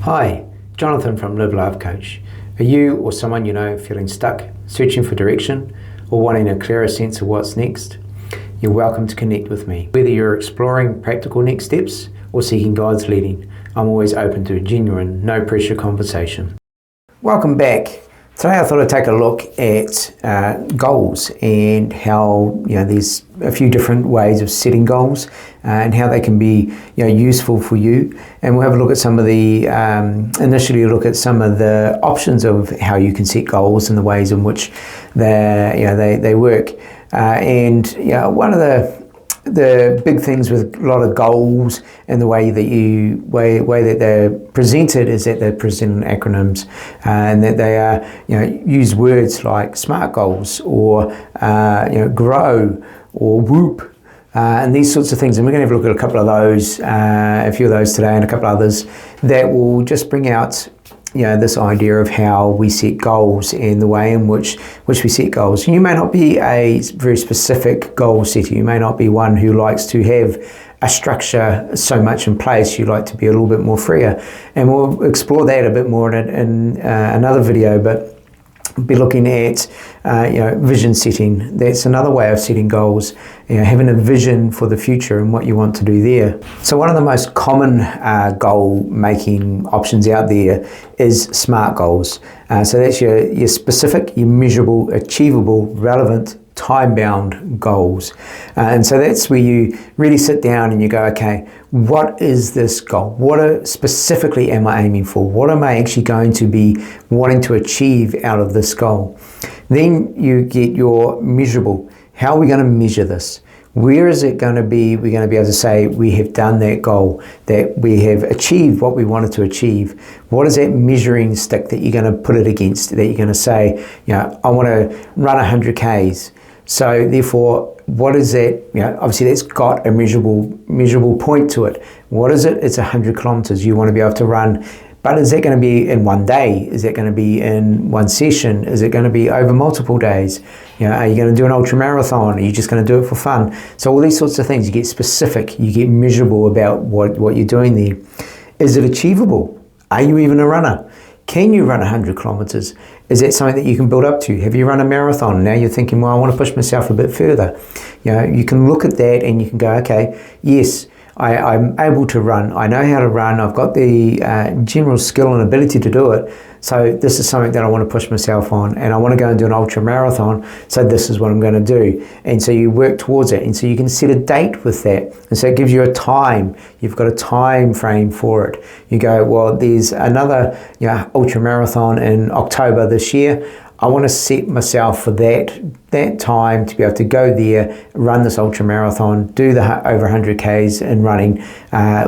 Hi, Jonathan from Live Life Coach. Are you or someone you know feeling stuck, searching for direction, or wanting a clearer sense of what's next? You're welcome to connect with me. Whether you're exploring practical next steps or seeking God's leading, I'm always open to a genuine, no pressure conversation. Welcome back. Today I thought I'd take a look at goals and how there's a few different ways of setting goals and how they can be useful for you. And we'll have a look at some of the initially look at some of the options of how you can set goals and the ways in which they work. One of the big things with a lot of goals and the way that they're presented is that they're presented in acronyms, and that they are use words like SMART goals or GROW or WHOOP and these sorts of things. And we're going to have a look at a couple of those, a few of those today, and a couple of others that will just bring out this idea of how we set goals and the way in which we set goals. You may not be a very specific goal setter. You may not be one who likes to have a structure so much in place. You like to be a little bit more freer. And we'll explore that a bit more in another video, but be looking at vision setting. That's another way of setting goals, having a vision for the future and what you want to do there. So one of the most common goal making options out there is SMART goals. So that's your specific, your measurable, achievable, relevant, time-bound goals. And so that's where you really sit down and you go, okay, what is this goal? What specifically am I aiming for? What am I actually going to be wanting to achieve out of this goal? Then you get your measurable. How are we going to measure this? Where is it going to be? We're going to be able to say we have done that goal, that we have achieved what we wanted to achieve. What is that measuring stick that you're going to put it against? That you're going to say, I want to run 100 Ks. So therefore, what is that? Obviously that's got a measurable point to it. What is it? It's 100 kilometers you want to be able to run. But is that going to be in one day? Is that going to be in one session? Is it going to be over multiple days? Are you going to do an ultra marathon? Are you just going to do it for fun? So all these sorts of things, you get specific, you get measurable about what you're doing there. Is it achievable? Are you even a runner? Can you run 100 kilometers? Is that something that you can build up to? Have you run a marathon? Now you're thinking, well, I want to push myself a bit further. You can look at that and you can go, okay, yes, I'm able to run. I know how to run. I've got the general skill and ability to do it. So this is something that I want to push myself on, and I want to go and do an ultra marathon. So this is what I'm going to do. And so you work towards it. And so you can set a date with that. And so it gives you a time. You've got a time frame for it. You go, well, there's another ultra marathon in October this year. I want to set myself for that time to be able to go there, run this ultra marathon, do the over 100 Ks in running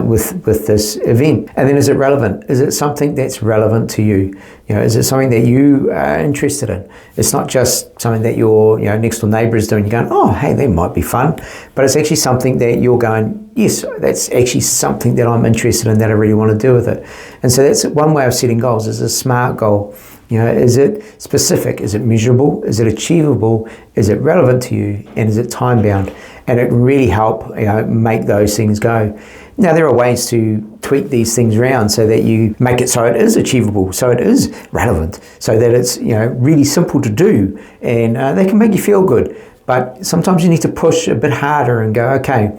with this event. And then, is it relevant? Is it something that's relevant to you? Is it something that you are interested in? It's not just something that your next door neighbour is doing. You're going, oh, hey, that might be fun. But it's actually something that you're going, yes, that's actually something that I'm interested in, that I really want to do with it. And so that's one way of setting goals, is a SMART goal. Is it specific? Is it measurable? Is it achievable? Is it relevant to you? And is it time bound? And it can really help make those things go. Now there are ways to tweak these things around so that you make it so it is achievable, so it is relevant, so that it's really simple to do, and they can make you feel good. But sometimes you need to push a bit harder and go, okay,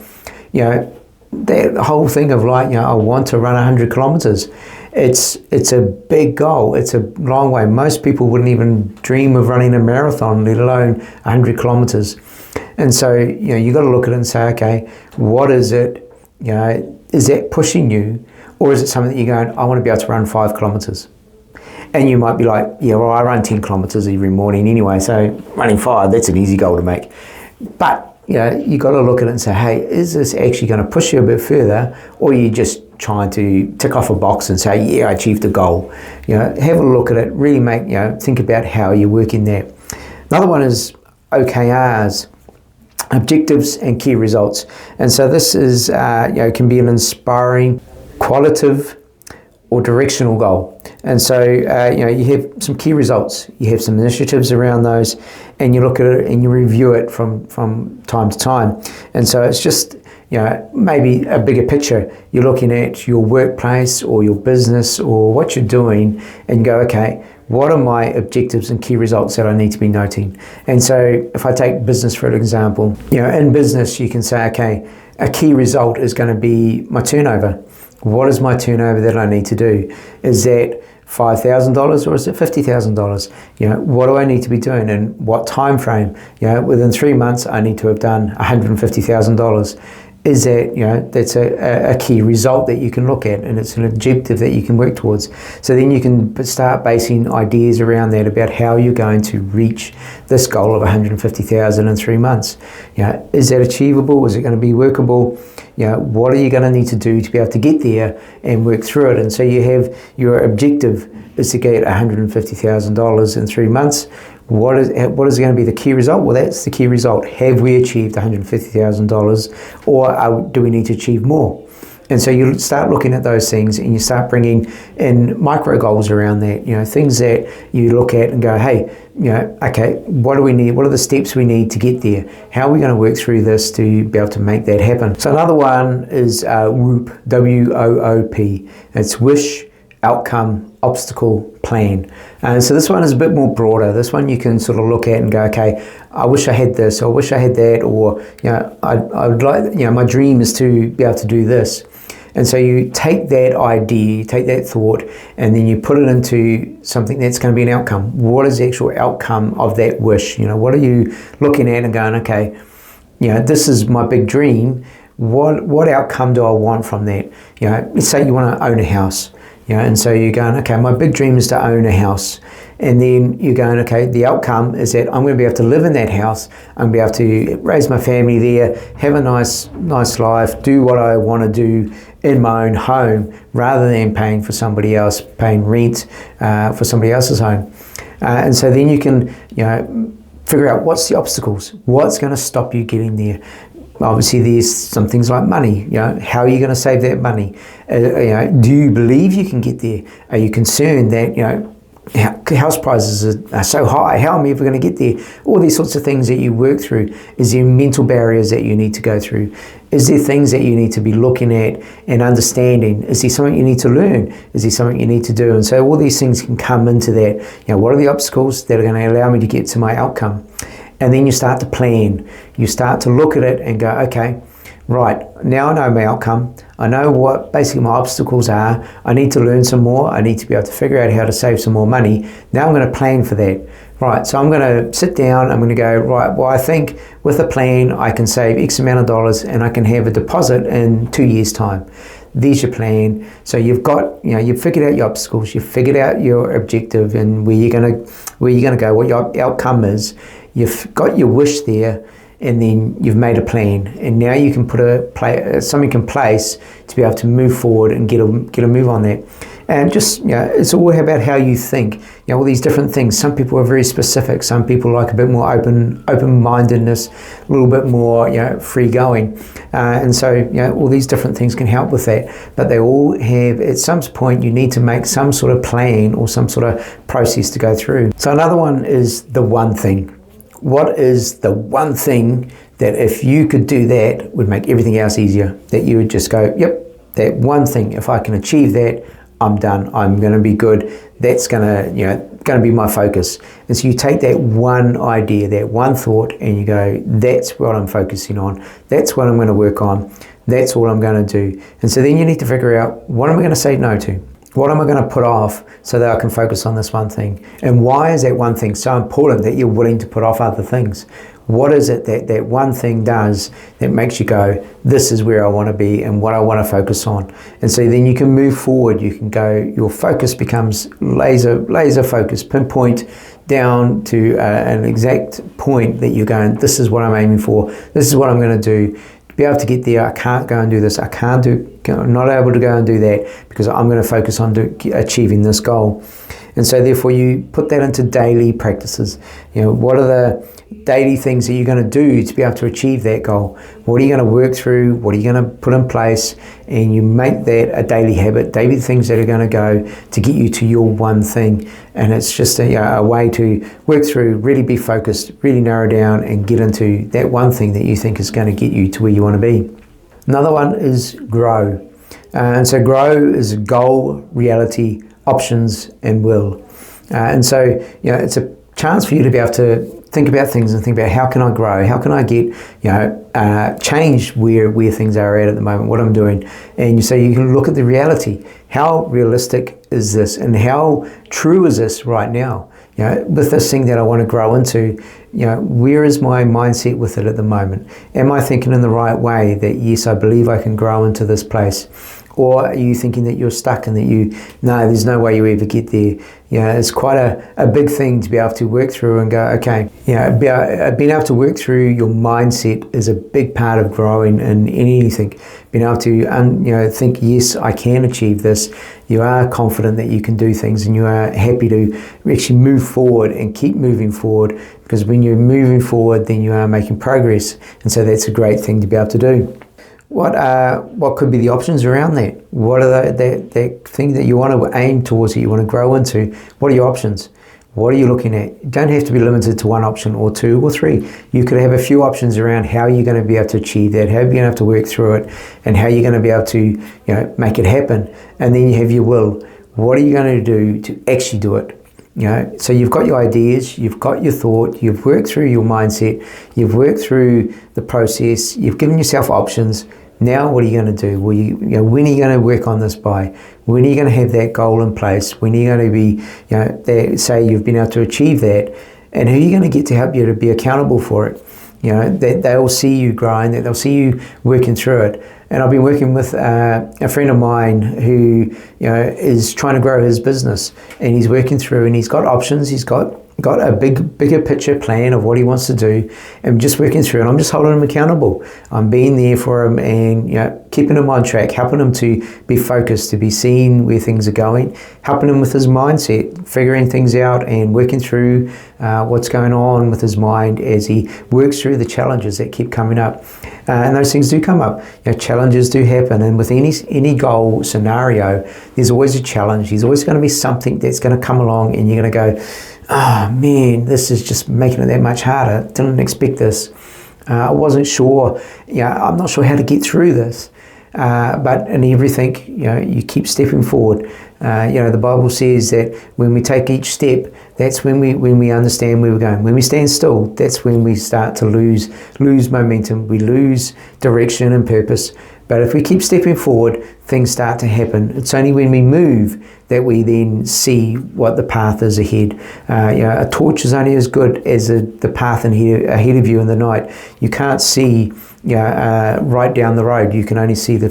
that whole thing of I want to run 100 kilometers. It's a big goal. It's a long way. Most people wouldn't even dream of running a marathon, let alone 100 kilometers. And so, you got to look at it and say, okay, what is it? Is that pushing you? Or is it something that you're going, I want to be able to run 5 kilometers? And you might be like, yeah, well, I run 10 kilometers every morning anyway, so running 5, that's an easy goal to make. But you got to look at it and say, hey, is this actually going to push you a bit further, or are you just trying to tick off a box and say, yeah, I achieved the goal? Have a look at it, really think about how you're working there. Another one is OKRs, objectives and key results. And so this is, can be an inspiring, qualitative or directional goal. And so, you have some key results, you have some initiatives around those, and you look at it and you review it from time to time. And so it's just, maybe a bigger picture. You're looking at your workplace or your business or what you're doing and go, okay, what are my objectives and key results that I need to be noting? And so if I take business for an example, in business you can say, okay, a key result is going to be my turnover. What is my turnover that I need to do? Is that $5,000 or is it $50,000? What do I need to be doing and what time frame? Within 3 months I need to have done $150,000. Is that, that's a key result that you can look at, and it's an objective that you can work towards. So then you can start basing ideas around that about how you're going to reach this goal of 150,000 in 3 months. Is that achievable? Is it going to be workable? What are you going to need to do to be able to get there and work through it? And so you have your objective is to get $150,000 in 3 months. What is going to be the key result? Well, that's the key result. Have we achieved $150,000 or do we need to achieve more? And so you start looking at those things and you start bringing in micro goals around that, things that you look at and go, hey, okay, what do we need? What are the steps we need to get there? How are we going to work through this to be able to make that happen? So another one is WOOP, W-O-O-P. It's wish, outcome, obstacle, plan. And so this one is a bit more broader. This one you can sort of look at and go, okay, I wish I had this, or I wish I had that, or I would like, my dream is to be able to do this. And so you take that idea, you take that thought, and then you put it into something that's going to be an outcome. What is the actual outcome of that wish? What are you looking at and going, okay, this is my big dream. What outcome do I want from that? Let's say you want to own a house. And so you're going, okay, my big dream is to own a house. And then you're going, okay, the outcome is that I'm going to be able to live in that house. I'm going to be able to raise my family there, have a nice life, do what I want to do in my own home, rather than paying for somebody else, paying rent for somebody else's home. And so then you can, figure out what's the obstacles, what's going to stop you getting there. Obviously, there's some things like money. How are you going to save that money? Do you believe you can get there? Are you concerned that house prices are so high? How am I ever going to get there? All these sorts of things that you work through. Is there mental barriers that you need to go through? Is there things that you need to be looking at and understanding? Is there something you need to learn? Is there something you need to do? And so all these things can come into that. What are the obstacles that are going to allow me to get to my outcome? And then you start to plan. You start to look at it and go, okay, right, now I know my outcome. I know what basically my obstacles are. I need to learn some more. I need to be able to figure out how to save some more money. Now I'm going to plan for that. Right, so I'm going to sit down. I'm going to go, right, well, I think with a plan, I can save X amount of dollars and I can have a deposit in 2 years' time. There's your plan. So you've got, you've figured out your obstacles. You've figured out your objective and where you're going to go, what your outcome is. You've got your wish there, and then you've made a plan, and now you can put something in place to be able to move forward and get a move on that. And just it's all about how you think. All these different things. Some people are very specific. Some people like a bit more open-mindedness, a little bit more free going, and so all these different things can help with that. But they all have, at some point, you need to make some sort of plan or some sort of process to go through. So another one is the one thing. What is the one thing that if you could do that would make everything else easier? That you would just go, yep, that one thing, if I can achieve that, I'm done. I'm going to be good. That's going to be my focus. And so you take that one idea, that one thought, and you go, that's what I'm focusing on. That's what I'm going to work on. That's all I'm going to do. And so then you need to figure out, what am I going to say no to? What am I going to put off so that I can focus on this one thing? And why is that one thing so important that you're willing to put off other things? What is it that one thing does that makes you go, this is where I want to be and what I want to focus on? And so then you can move forward. You can go, your focus becomes laser focus, pinpoint down to an exact point that you're going, this is what I'm aiming for. This is what I'm going to do. Be able to get there. I can't go and do this. I'm not able to go and do that because I'm going to focus on achieving this goal. And so therefore you put that into daily practices. What are the daily things that you're going to do to be able to achieve that goal? What are you going to work through? What are you going to put in place? And you make that a daily habit, daily things that are going to go to get you to your one thing. And it's just a way to work through, really be focused, really narrow down and get into that one thing that you think is going to get you to where you want to be. Another one is grow. And so grow is goal, reality, options, and will. And so, it's a chance for you to be able to think about things and think about how can I grow? How can I get, change where things are at the moment, what I'm doing. And so you can look at the reality. How realistic is this? And how true is this right now? With this thing that I want to grow into, where is my mindset with it at the moment? Am I thinking in the right way that, yes, I believe I can grow into this place? Or are you thinking that you're stuck and that there's no way you ever get there? It's quite a big thing to be able to work through and go, okay, being able to work through your mindset is a big part of growing in anything. Being able to, think, yes, I can achieve this. You are confident that you can do things and you are happy to actually move forward and keep moving forward, because when you're moving forward, then you are making progress. And so that's a great thing to be able to do. What could be the options around that? What are the thing that you want to aim towards, that you want to grow into? What are your options? What are you looking at? You don't have to be limited to one option or two or three. You could have a few options around how you're going to be able to achieve that, how you're going to have to work through it, and how you're going to be able to make it happen. And then you have your will. What are you going to do to actually do it? So you've got your ideas, you've got your thought, you've worked through your mindset, you've worked through the process, you've given yourself options. Now what are you going to do? When are you going to work on this by? When are you going to have that goal in place? When are you going to be, say you've been able to achieve that, and who are you going to get to help you to be accountable for it? That they'll see you growing, that they'll see you working through it. And I've been working with a friend of mine who is trying to grow his business, and he's working through, and he's got options, he's got a bigger picture plan of what he wants to do, and just working through, and I'm just holding him accountable. I'm being there for him and keeping him on track, helping him to be focused, to be seeing where things are going, helping him with his mindset, figuring things out and working through what's going on with his mind as he works through the challenges that keep coming up. And those things do come up. Challenges do happen, and with any goal scenario, there's always a challenge. There's always going to be something that's going to come along, and you're going to go, oh man, this is just making it that much harder. Didn't expect this. I wasn't sure. I'm not sure how to get through this. But in everything, you keep stepping forward. The Bible says that when we take each step, that's when we understand where we're going. When we stand still, that's when we start to lose momentum. We lose direction and purpose. But if we keep stepping forward, things start to happen. It's only when we move that we then see what the path is ahead. A torch is only as good as the path ahead of you in the night. You can't see right down the road. You can only see the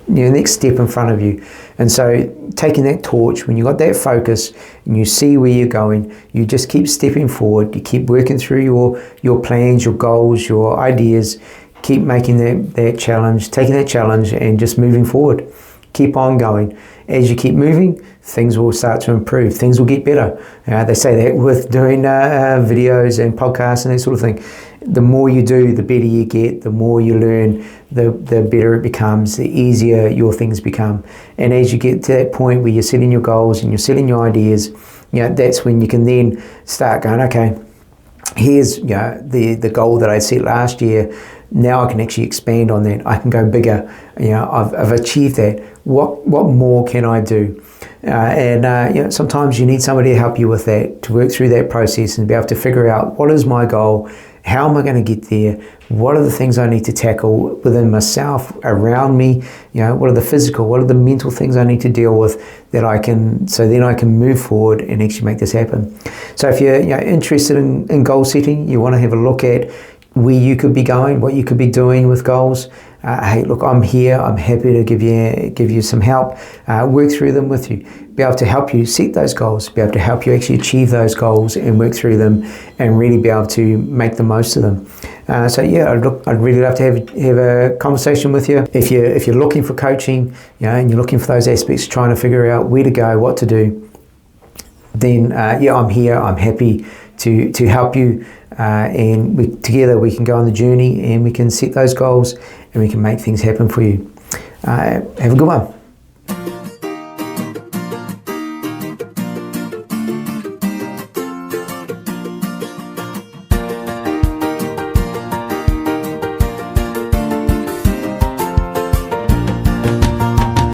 next step in front of you. And so taking that torch, when you got that focus and you see where you're going, you just keep stepping forward. You keep working through your plans, your goals, your ideas. Keep making that challenge, taking that challenge and just moving forward. Keep on going. As you keep moving, things will start to improve. Things will get better. They say that with doing videos and podcasts and that sort of thing. The more you do, the better you get. The more you learn, the better it becomes, the easier your things become. And as you get to that point where you're setting your goals and you're setting your ideas, that's when you can then start going, okay, here's the goal that I set last year. Now I can actually expand on that. I can go bigger. I've achieved that. What more can I do? Sometimes you need somebody to help you with that, to work through that process and be able to figure out what is my goal, how am I going to get there, what are the things I need to tackle within myself, around me, what are the physical, what are the mental things I need to deal with so then I can move forward and actually make this happen. So if you're interested in goal setting, you want to have a look at where you could be going, what you could be doing with goals. Hey, look, I'm here. I'm happy to give you some help, work through them with you, be able to help you set those goals, be able to help you actually achieve those goals and work through them and really be able to make the most of them. I'd really love to have a conversation with you. If you're looking for coaching, and you're looking for those aspects, trying to figure out where to go, what to do, then I'm here. I'm happy to help you. And together we can go on the journey and we can set those goals and we can make things happen for you. Have a good one.